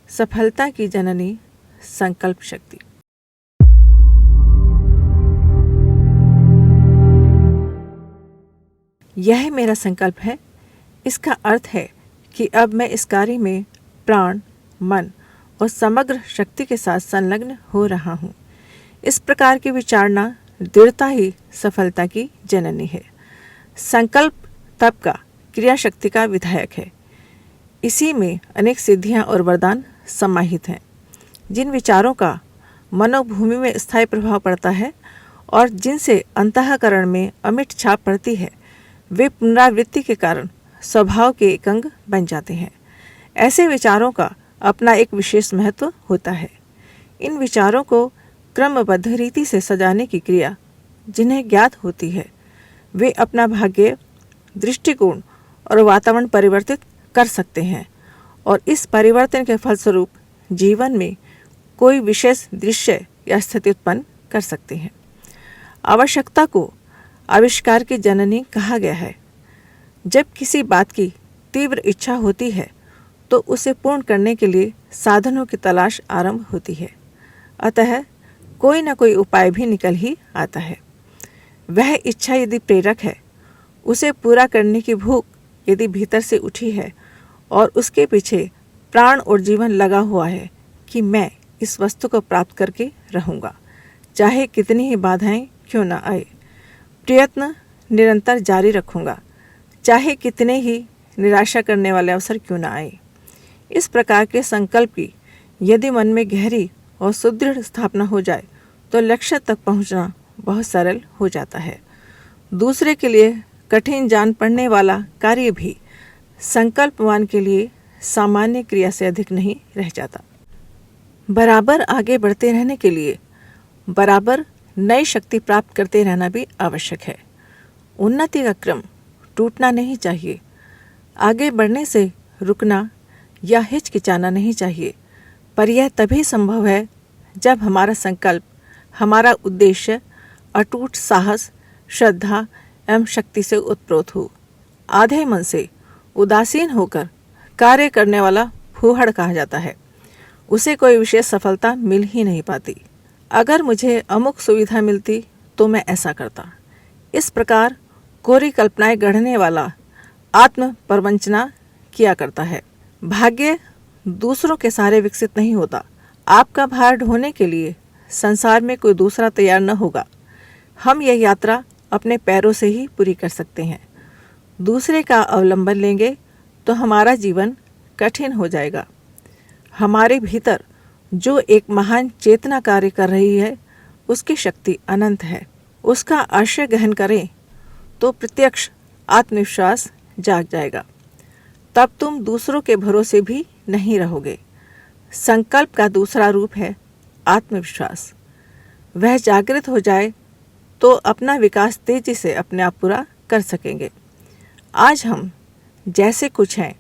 सफलता की जननी संकल्प शक्ति। यह मेरा संकल्प है। इसका अर्थ है कि अब मैं इस कार्य में प्राण, मन और समग्र शक्ति के साथ संलग्न हो रहा हूँ। इस प्रकार की विचारना दृढ़ता ही सफलता की जननी है। संकल्प तप का, क्रिया शक्ति का विधायक है। इसी में अनेक सिद्धियां और वरदान समाहित हैं। जिन विचारों का मनोभूमि में स्थायी प्रभाव पड़ता है और जिनसे अंतःकरण में अमिट छाप पड़ती है, वे पुनरावृत्ति के कारण स्वभाव के एक अंग बन जाते हैं। ऐसे विचारों का अपना एक विशेष महत्व होता है। इन विचारों को क्रमबद्ध रीति से सजाने की क्रिया जिन्हें ज्ञात होती है, वे अपना भाग्य, दृष्टिकोण और वातावरण परिवर्तित कर सकते हैं और इस परिवर्तन के फलस्वरूप जीवन में कोई विशेष दृश्य या स्थिति उत्पन्न कर सकते हैं। आवश्यकता को आविष्कार की जननी कहा गया है। जब किसी बात की तीव्र इच्छा होती है तो उसे पूर्ण करने के लिए साधनों की तलाश आरंभ होती है। अतः कोई न कोई उपाय भी निकल ही आता है। वह इच्छा यदि प्रेरक है, उसे पूरा करने की भूख यदि भीतर से उठी है और उसके पीछे प्राण और जीवन लगा हुआ है कि मैं इस वस्तु को प्राप्त करके रहूँगा, चाहे कितनी ही बाधाएं क्यों न आए। प्रयत्न निरंतर जारी रखूँगा, चाहे कितने ही निराशा करने वाले अवसर क्यों न आए। इस प्रकार के संकल्प की यदि मन में गहरी और सुदृढ़ स्थापना हो जाए तो लक्ष्य तक पहुंचना बहुत सरल हो जाता है। दूसरे के लिए कठिन जान पड़ने वाला कार्य भी संकल्पवान के लिए सामान्य क्रिया से अधिक नहीं रह जाता। बराबर आगे बढ़ते रहने के लिए बराबर नई शक्ति प्राप्त करते रहना भी आवश्यक है। उन्नति का क्रम टूटना नहीं चाहिए। आगे बढ़ने से रुकना या हिचकिचाना नहीं चाहिए, पर यह तभी संभव है जब हमारा संकल्प, हमारा उद्देश्य अटूट साहस, श्रद्धा एवं शक्ति से उत्प्रोत हो। आधे मन से उदासीन होकर कार्य करने वाला फूहड़ कहा जाता है। उसे कोई विशेष सफलता मिल ही नहीं पाती। अगर मुझे अमुक सुविधा मिलती तो मैं ऐसा करता। इस प्रकार कोरी कल्पनाएं गढ़ने वाला आत्म प्रवंचना किया करता है। भाग्य दूसरों के सहारे विकसित नहीं होता। आपका भार ढोने के लिए संसार में कोई दूसरा तैयार न होगा। हम यह यात्रा अपने पैरों से ही पूरी कर सकते हैं। दूसरे का अवलंबन लेंगे तो हमारा जीवन कठिन हो जाएगा। हमारे भीतर जो एक महान चेतना कार्य कर रही है, उसकी शक्ति अनंत है। उसका आश्रय ग्रहण करें तो प्रत्यक्ष आत्मविश्वास जाग जाएगा। तब तुम दूसरों के भरोसे भी नहीं रहोगे। संकल्प का दूसरा रूप है आत्मविश्वास। वह जागृत हो जाए तो अपना विकास तेजी से अपने आप पूरा कर सकेंगे। आज हम जैसे कुछ हैं,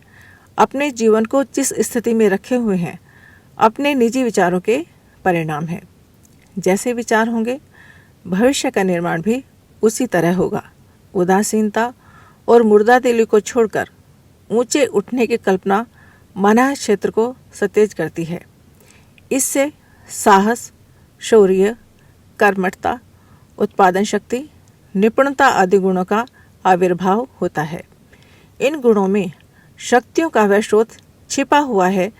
अपने जीवन को जिस स्थिति में रखे हुए हैं, अपने निजी विचारों के परिणाम हैं। जैसे विचार होंगे, भविष्य का निर्माण भी उसी तरह होगा। उदासीनता और मुर्दा दिली को छोड़कर ऊंचे उठने की कल्पना मन क्षेत्र को सतेज करती है। इससे साहस, शौर्य, कर्मठता, उत्पादन शक्ति, निपुणता आदि गुणों का आविर्भाव होता है। इन गुणों में शक्तियों का वह स्रोत छिपा हुआ है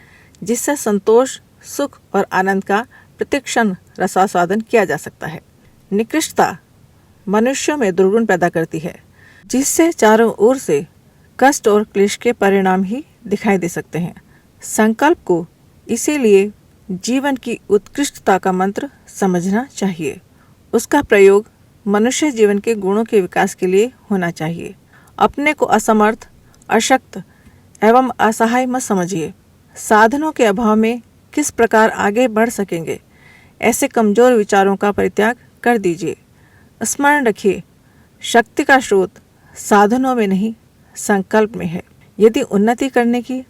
जिससे संतोष, सुख और आनंद का प्रतिक्षण रसास्वादन किया जा सकता है। निकृष्टता मनुष्यों में दुर्गुण पैदा करती है, जिससे चारों ओर से कष्ट और क्लेश के परिणाम ही दिखाई दे सकते हैं। संकल्प को इसीलिए जीवन की उत्कृष्टता का मंत्र समझना चाहिए। उसका प्रयोग मनुष्य जीवन के गुणों के विकास के लिए होना चाहिए। अपने को असमर्थ, अशक्त एवं असहाय मत समझिए। साधनों के अभाव में किस प्रकार आगे बढ़ सकेंगे, ऐसे कमजोर विचारों का परित्याग कर दीजिए। स्मरण रखिए, शक्ति का स्रोत साधनों में नहीं, संकल्प में है। यदि उन्नति करने की,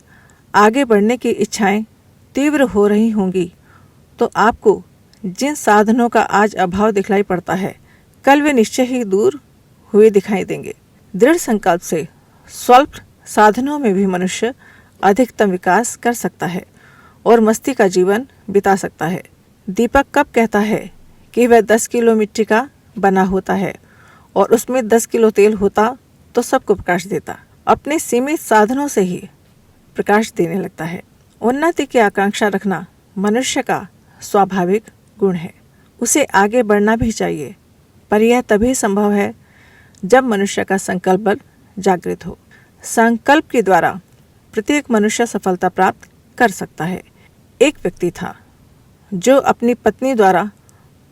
आगे बढ़ने की इच्छाएं तीव्र हो रही होंगी तो आपको जिन साधनों का आज अभाव दिखलाई पड़ता है, कल वे निश्चय ही दूर हुए दिखाई देंगे। दृढ़ संकल्प से स्वल्प साधनों में भी मनुष्य अधिकतम विकास कर सकता है और मस्ती का जीवन बिता सकता है। दीपक कब कहता है कि वह 10 किलो मिट्टी का बना होता है और उसमें 10 किलो तेल होता तो सबको प्रकाश देता। अपने सीमित साधनों से ही प्रकाश देने लगता है। उन्नति की आकांक्षा रखना मनुष्य का स्वाभाविक गुण है। उसे आगे बढ़ना भी चाहिए, पर यह तभी संभव है जब मनुष्य का संकल्प बल जागृत हो। संकल्प के द्वारा प्रत्येक मनुष्य सफलता प्राप्त कर सकता है। एक व्यक्ति था जो अपनी पत्नी द्वारा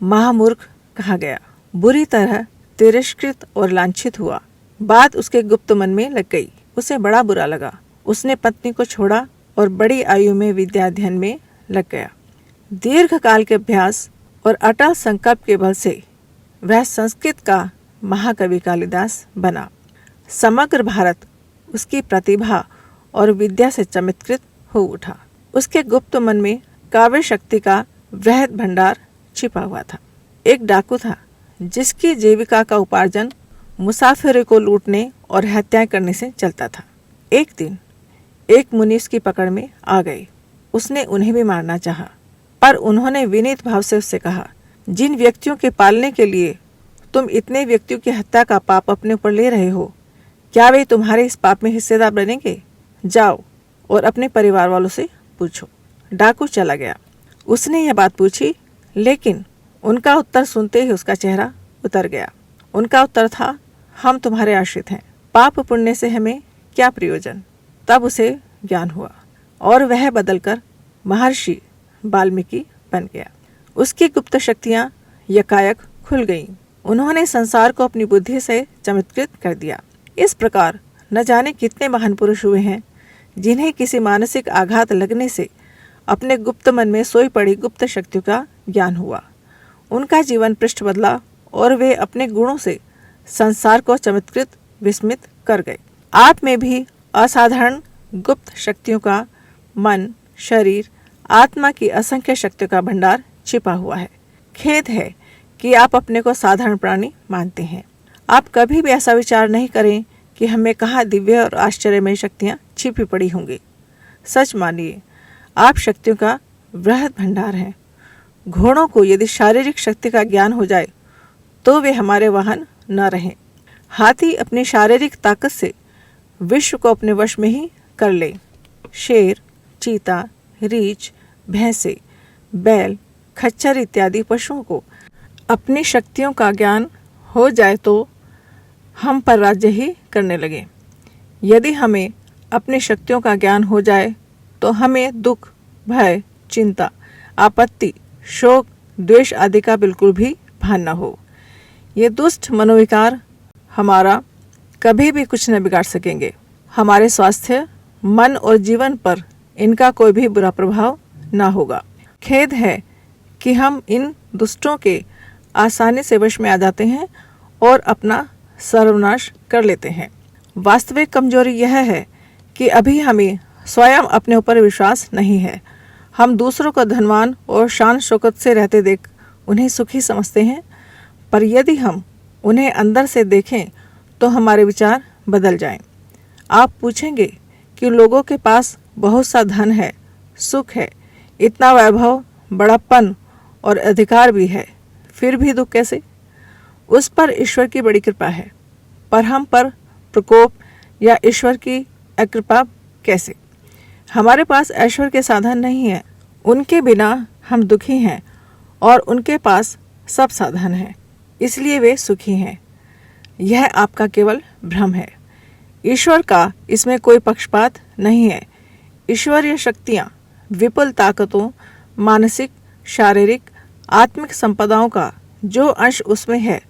महामूर्ख कहा गया, बुरी तरह तिरस्कृत और लांछित हुआ। बात उसके गुप्त मन में लग गई। उसे बड़ा बुरा लगा। उसने पत्नी को छोड़ा और बड़ी आयु में विद्या अध्ययन में लग गया। दीर्घ काल के अभ्यास और अटल संकल्प के बल से वह संस्कृत का महाकवि कालिदास बना। समग्र भारत उसकी प्रतिभा और विद्या से चमत्कृत हो उठा। उसके गुप्त मन में काव्य शक्ति का वृहद भंडार छिपा हुआ था। एक डाकू था जिसकी जीविका का उपार्जन मुसाफिरों को लूटने और हत्याएं करने से चलता था। एक दिन एक मुनि उसकी पकड़ में आ गए। उसने उन्हें भी मारना चाहा, पर उन्होंने विनीत भाव से उससे कहा, जिन व्यक्तियों के पालने के लिए तुम इतने व्यक्तियों की हत्या का पाप अपने ऊपर ले रहे हो, क्या वे तुम्हारे इस पाप में हिस्सेदार बनेंगे? जाओ और अपने परिवार वालों से पूछो। डाकू चला गया। उसने यह बात पूछी, लेकिन उनका उत्तर सुनते ही उसका चेहरा उतर गया। उनका उत्तर था, हम तुम्हारे आश्रित हैं, पाप पुण्य से हमें क्या प्रयोजन। तब उसे ज्ञान हुआ और वह बदलकर महर्षि वाल्मीकि बन गया। उसकी गुप्त शक्तियां यकायक खुल गईं। उन्होंने संसार को अपनी बुद्धि से चमत्कृत कर दिया। इस प्रकार न जाने कितने महान पुरुष हुए हैं जिन्हें किसी मानसिक आघात लगने से अपने गुप्त मन में सोई पड़ी गुप्त शक्तियों का ज्ञान हुआ। उनका जीवन पृष्ठ बदला और वे अपने गुणों से संसार को चमत्कृत विस्मित कर गए। आप में भी असाधारण गुप्त शक्तियों का मन, शरीर, आत्मा की असंख्य शक्तियों का भंडार छिपा हुआ है। खेद है कि आप अपने को साधारण प्राणी मानते हैं। आप कभी भी ऐसा विचार नहीं करें कि हमें कहाँ दिव्य और आश्चर्यमय शक्तियाँ छिपी पड़ी होंगी। सच मानिए, आप शक्तियों का वृहद भंडार हैं। घोड़ों को यदि शारीरिक शक्ति का ज्ञान हो जाए तो वे हमारे वाहन न रहें। हाथी अपनी शारीरिक ताकत से विश्व को अपने वश में ही कर ले। शेर, चीता, रीछ, भैंसे, बैल, खच्चर इत्यादि पशुओं को अपनी शक्तियों का ज्ञान हो जाए तो हम पर राज्य ही करने लगे। यदि हमें अपनी शक्तियों का ज्ञान हो जाए तो हमें दुख, भय, चिंता, आपत्ति, शोक, द्वेष आदि का बिल्कुल भी भान न हो। ये दुष्ट मनोविकार हमारा कभी भी कुछ न बिगाड़ सकेंगे। हमारे स्वास्थ्य, मन और जीवन पर इनका कोई भी बुरा प्रभाव न होगा। खेद है कि हम इन दुष्टों के आसानी से वश में आ जाते हैं और अपना सर्वनाश कर लेते हैं। वास्तविक कमजोरी यह है कि अभी हमें स्वयं अपने ऊपर विश्वास नहीं है। हम दूसरों को धनवान और शान शौकत से रहते देख उन्हें सुखी समझते हैं, पर यदि हम उन्हें अंदर से देखें तो हमारे विचार बदल जाएं। आप पूछेंगे कि लोगों के पास बहुत सा धन है, सुख है, इतना वैभव, बड़प्पन और अधिकार भी है, फिर भी दुख कैसे? उस पर ईश्वर की बड़ी कृपा है, पर हम पर प्रकोप या ईश्वर की अकृपा कैसे? हमारे पास ऐश्वर्य के साधन नहीं है, उनके बिना हम दुखी हैं, और उनके पास सब साधन हैं, इसलिए वे सुखी हैं। यह आपका केवल भ्रम है। ईश्वर का इसमें कोई पक्षपात नहीं है। ईश्वरीय शक्तियाँ, विपुल ताकतों, मानसिक, शारीरिक, आत्मिक संपदाओं का जो अंश उसमें है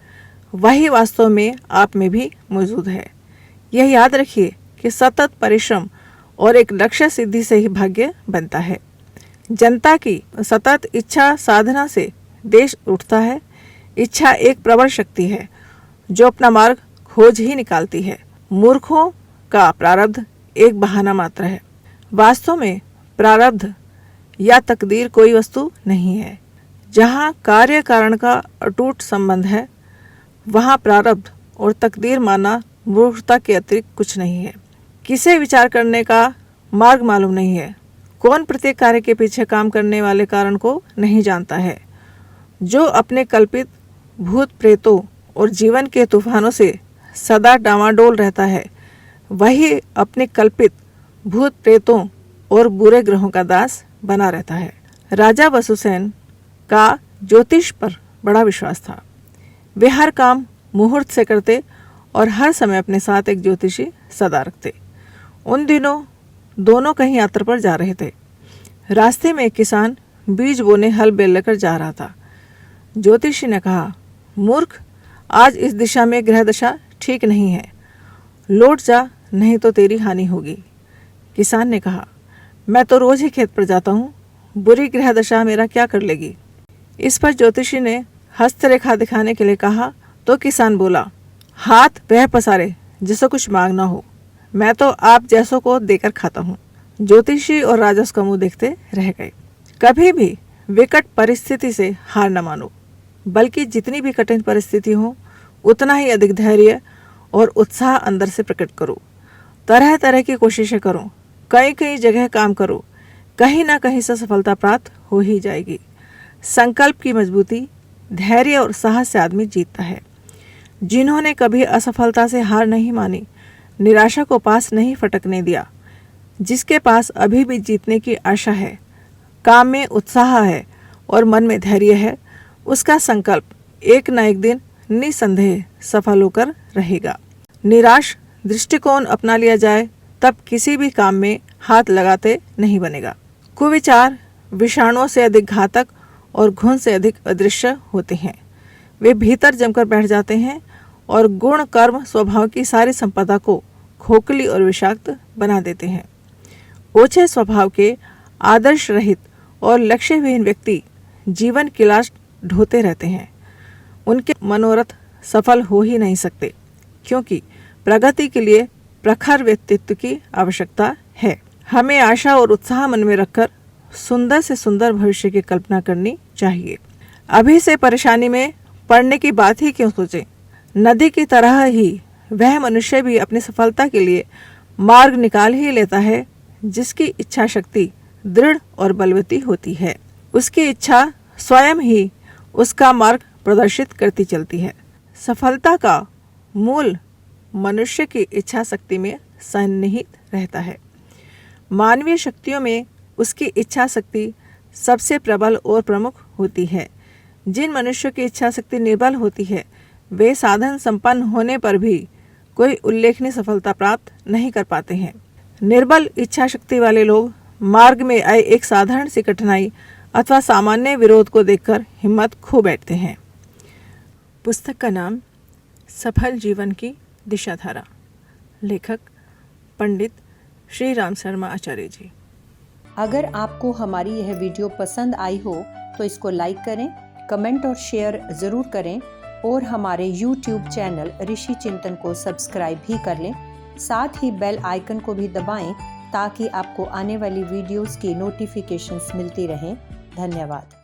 वही वास्तव में आप में भी मौजूद है। यह याद रखिए कि सतत परिश्रम और एक लक्ष्य सिद्धि से ही भाग्य बनता है। जनता की सतत इच्छा साधना से देश उठता है। इच्छा एक प्रबल शक्ति है जो अपना मार्ग खोज ही निकालती है। मूर्खों का प्रारब्ध एक बहाना मात्र है। वास्तव में प्रारब्ध या तकदीर कोई वस्तु नहीं है। जहाँ कार्य कारण का अटूट संबंध है वहाँ प्रारब्ध और तकदीर माना मूर्खता के अतिरिक्त कुछ नहीं है। किसे विचार करने का मार्ग मालूम नहीं है, कौन प्रत्येक कार्य के पीछे काम करने वाले कारण को नहीं जानता है। जो अपने कल्पित भूत प्रेतों और जीवन के तूफानों से सदा डामाडोल रहता है, वही अपने कल्पित भूत प्रेतों और बुरे ग्रहों का दास बना रहता है। राजा वसुसेन का ज्योतिष पर बड़ा विश्वास था। वे हर काम मुहूर्त से करते और हर समय अपने साथ एक ज्योतिषी सदा रखते। उन दिनों दोनों कहीं यात्रा पर जा रहे थे। रास्ते में एक किसान बीज बोने हल बैल लेकर जा रहा था। ज्योतिषी ने कहा, मूर्ख, आज इस दिशा में ग्रह दशा ठीक नहीं है, लौट जा, नहीं तो तेरी हानि होगी। किसान ने कहा, मैं तो रोज ही खेत पर जाता हूँ, बुरी ग्रह दशा मेरा क्या कर लेगी। इस पर ज्योतिषी ने हस्तरेखा दिखाने के लिए कहा तो किसान बोला, हाथ वह पसारे जिसे कुछ मांगना हो, मैं तो आप जैसों को देकर खाता हूँ। ज्योतिषी और राजा उसका मुंह देखते रह गए। कभी भी विकट परिस्थिति से हार न मानो, बल्कि जितनी भी कठिन परिस्थिति हो उतना ही अधिक धैर्य और उत्साह अंदर से प्रकट करो। तरह तरह की कोशिशें करो, कई कई जगह काम करो, कहीं ना कहीं से सफलता प्राप्त हो ही जाएगी। संकल्प की मजबूती, धैर्य और साहस से आदमी जीतता है। जिन्होंने कभी असफलता से हार नहीं मानी, निराशा को पास नहीं फटकने दिया, जिसके पास अभी भी जीतने की आशा है, काम में उत्साह है और मन में धैर्य है, उसका संकल्प एक न एक दिन निसंदेह सफल होकर रहेगा। निराश दृष्टिकोण अपना लिया जाए तब किसी भी काम में हाथ लगाते नहीं बनेगा। कुविचार विषाणुओं से अधिक घातक और घुन से अधिक अदृश्य होते हैं। वे भीतर जमकर बैठ जाते हैं और गुण कर्म स्वभाव की सारी संपदा को खोखली और विषाक्त बना देते हैं। ओछे स्वभाव के आदर्श रहित और लक्ष्यहीन व्यक्ति जीवन की लाश ढोते रहते हैं। उनके मनोरथ सफल हो ही नहीं सकते, क्योंकि प्रगति के लिए प्रखर व्यक्तित्व की आवश्यकता है। हमें आशा और उत्साह मन में रखकर सुंदर से सुंदर भविष्य की कल्पना करनी चाहिए। अभी से परेशानी में पड़ने की बात ही क्यों सोचें। नदी की तरह ही वह मनुष्य भी अपनी सफलता के लिए मार्ग निकाल ही लेता है जिसकी इच्छा शक्ति दृढ़ और बलवती होती है। उसकी इच्छा स्वयं ही उसका मार्ग प्रदर्शित करती चलती है। सफलता का मूल मनुष्य की इच्छा शक्ति में सन्निहित रहता है। मानवीय शक्तियों में उसकी इच्छा शक्ति सबसे प्रबल और प्रमुख होती है। जिन मनुष्यों की इच्छा शक्ति निर्बल होती है, वे साधन संपन्न होने पर भी कोई उल्लेखनीय सफलता प्राप्त नहीं कर पाते हैं। निर्बल इच्छा शक्ति वाले लोग मार्ग में आए एक साधारण सी कठिनाई अथवा सामान्य विरोध को देखकर हिम्मत खो बैठते हैं। पुस्तक का नाम सफल जीवन की दिशाधारा। लेखक पंडित श्री राम शर्मा आचार्य जी। अगर आपको हमारी यह वीडियो पसंद आई हो तो इसको लाइक करें, कमेंट और शेयर ज़रूर करें और हमारे YouTube चैनल ऋषि चिंतन को सब्सक्राइब भी कर लें। साथ ही बेल आइकन को भी दबाएं ताकि आपको आने वाली वीडियोस की नोटिफिकेशंस मिलती रहें। धन्यवाद।